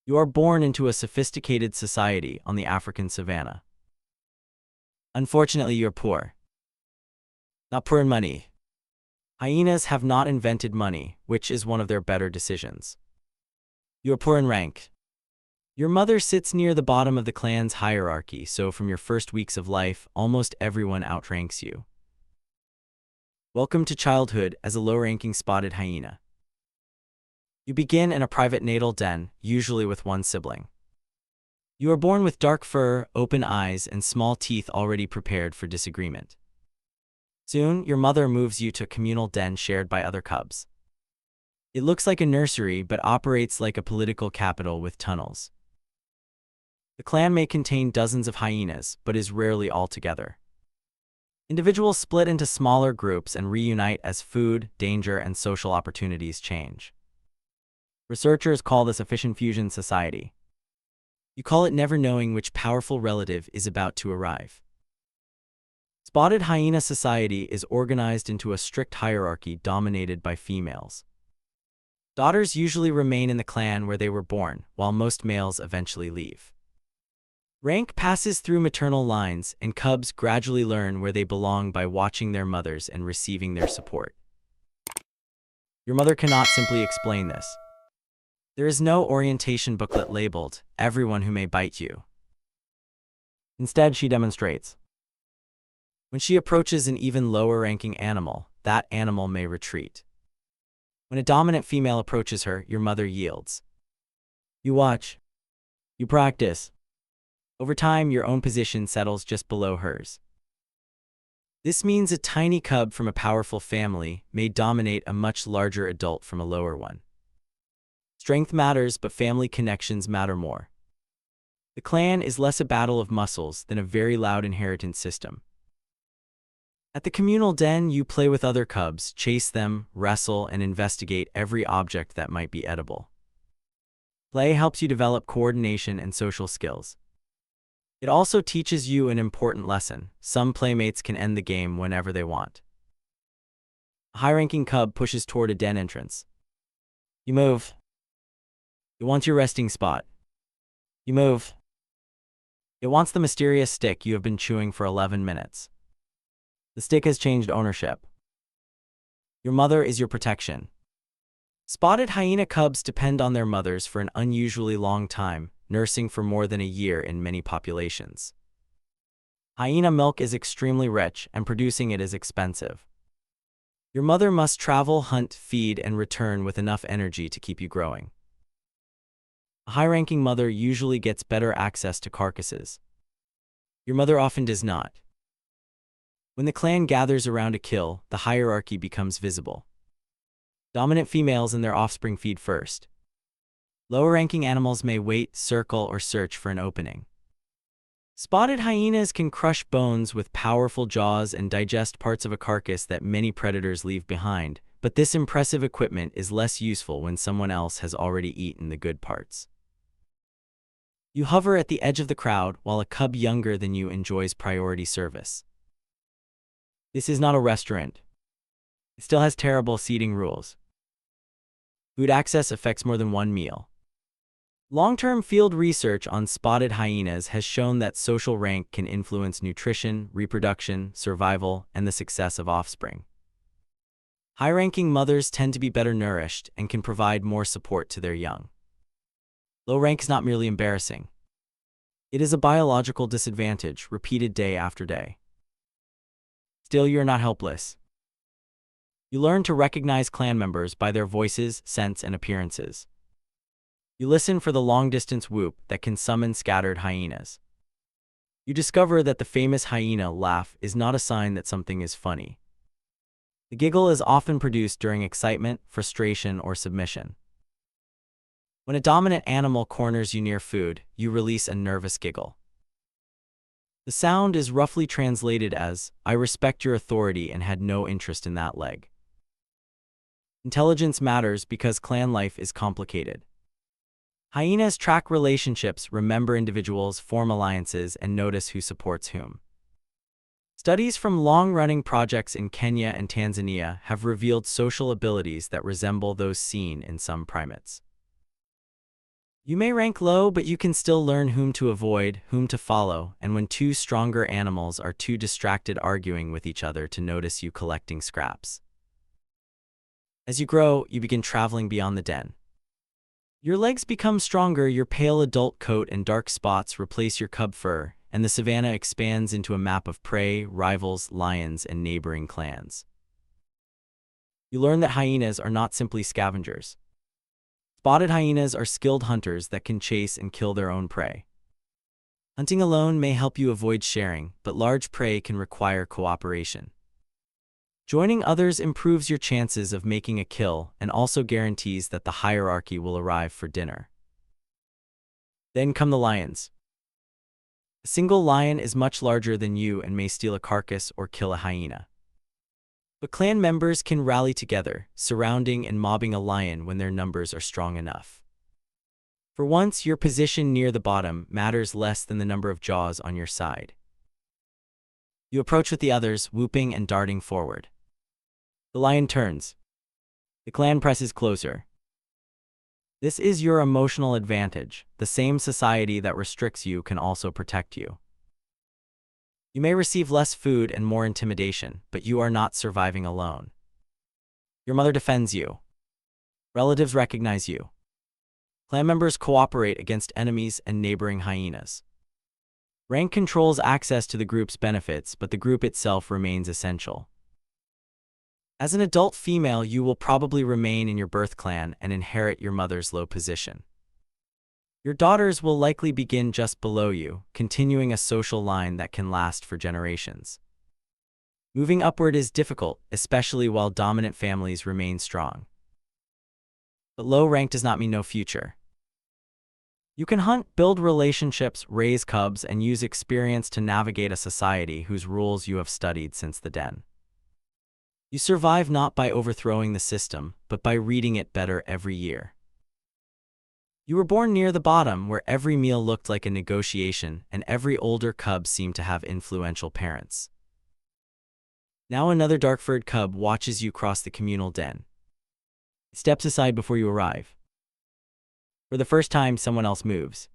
You are born into a sophisticated society on the African savanna. Unfortunately, you're poor. Not poor in money. Hyenas have not invented money, which is one of their better decisions. You are poor in rank. Your mother sits near the bottom of the clan's hierarchy, so from your first weeks of life, almost everyone outranks you. Welcome to childhood as a low-ranking spotted hyena. You begin in a private natal den, usually with one sibling. You are born with dark fur, open eyes, and small teeth already prepared for disagreement. Soon, your mother moves you to a communal den shared by other cubs. It looks like a nursery but operates like a political capital with tunnels. The clan may contain dozens of hyenas, but is rarely all together. Individuals split into smaller groups and reunite as food, danger, and social opportunities change. Researchers call this a fission fusion society. You call it never knowing which powerful relative is about to arrive. Spotted hyena society is organized into a strict hierarchy dominated by females. Daughters usually remain in the clan where they were born, while most males eventually leave. Rank passes through maternal lines, and cubs gradually learn where they belong by watching their mothers and receiving their support. Your mother cannot simply explain this. There is no orientation booklet labeled, "Everyone who may bite you." Instead, she demonstrates. When she approaches an even lower-ranking animal, that animal may retreat. When a dominant female approaches her, your mother yields. You watch. You practice. Over time, your own position settles just below hers. This means a tiny cub from a powerful family may dominate a much larger adult from a lower one. Strength matters, but family connections matter more. The clan is less a battle of muscles than a very loud inheritance system. At the communal den, you play with other cubs, chase them, wrestle, and investigate every object that might be edible. Play helps you develop coordination and social skills. It also teaches you an important lesson: some playmates can end the game whenever they want. A high-ranking cub pushes toward a den entrance. You move. It wants your resting spot. You move. It wants the mysterious stick you have been chewing for 11 minutes. The stick has changed ownership. Your mother is your protection. Spotted hyena cubs depend on their mothers for an unusually long time, nursing for more than a year in many populations. Hyena milk is extremely rich, and producing it is expensive. Your mother must travel, hunt, feed, and return with enough energy to keep you growing. A high-ranking mother usually gets better access to carcasses. Your mother often does not. When the clan gathers around a kill, the hierarchy becomes visible. Dominant females and their offspring feed first. Lower-ranking animals may wait, circle, or search for an opening. Spotted hyenas can crush bones with powerful jaws and digest parts of a carcass that many predators leave behind, but this impressive equipment is less useful when someone else has already eaten the good parts. You hover at the edge of the crowd while a cub younger than you enjoys priority service. This is not a restaurant. It still has terrible seating rules. Food access affects more than one meal. Long-term field research on spotted hyenas has shown that social rank can influence nutrition, reproduction, survival, and the success of offspring. High-ranking mothers tend to be better nourished and can provide more support to their young. Low rank is not merely embarrassing. It is a biological disadvantage, repeated day after day. Still, you're not helpless. You learn to recognize clan members by their voices, scents, and appearances. You listen for the long-distance whoop that can summon scattered hyenas. You discover that the famous hyena laugh is not a sign that something is funny. The giggle is often produced during excitement, frustration, or submission. When a dominant animal corners you near food, you release a nervous giggle. The sound is roughly translated as, "I respect your authority and had no interest in that leg." Intelligence matters because clan life is complicated. Hyenas track relationships, remember individuals, form alliances, and notice who supports whom. Studies from long-running projects in Kenya and Tanzania have revealed social abilities that resemble those seen in some primates. You may rank low, but you can still learn whom to avoid, whom to follow, and when two stronger animals are too distracted arguing with each other to notice you collecting scraps. As you grow, you begin traveling beyond the den. Your legs become stronger, your pale adult coat and dark spots replace your cub fur, and the savanna expands into a map of prey, rivals, lions, and neighboring clans. You learn that hyenas are not simply scavengers. Spotted hyenas are skilled hunters that can chase and kill their own prey. Hunting alone may help you avoid sharing, but large prey can require cooperation. Joining others improves your chances of making a kill and also guarantees that the hierarchy will arrive for dinner. Then come the lions. A single lion is much larger than you and may steal a carcass or kill a hyena. But clan members can rally together, surrounding and mobbing a lion when their numbers are strong enough. For once, your position near the bottom matters less than the number of jaws on your side. You approach with the others, whooping and darting forward. The lion turns. The clan presses closer. This is your emotional advantage. The same society that restricts you can also protect you. You may receive less food and more intimidation, but you are not surviving alone. Your mother defends you. Relatives recognize you. Clan members cooperate against enemies and neighboring hyenas. Rank controls access to the group's benefits, but the group itself remains essential. As an adult female, you will probably remain in your birth clan and inherit your mother's low position. Your daughters will likely begin just below you, continuing a social line that can last for generations. Moving upward is difficult, especially while dominant families remain strong. But low rank does not mean no future. You can hunt, build relationships, raise cubs, and use experience to navigate a society whose rules you have studied since the den. You survive not by overthrowing the system, but by reading it better every year. You were born near the bottom, where every meal looked like a negotiation and every older cub seemed to have influential parents. Now another dark-furred cub watches you cross the communal den. It steps aside before you arrive. For the first time, someone else moves.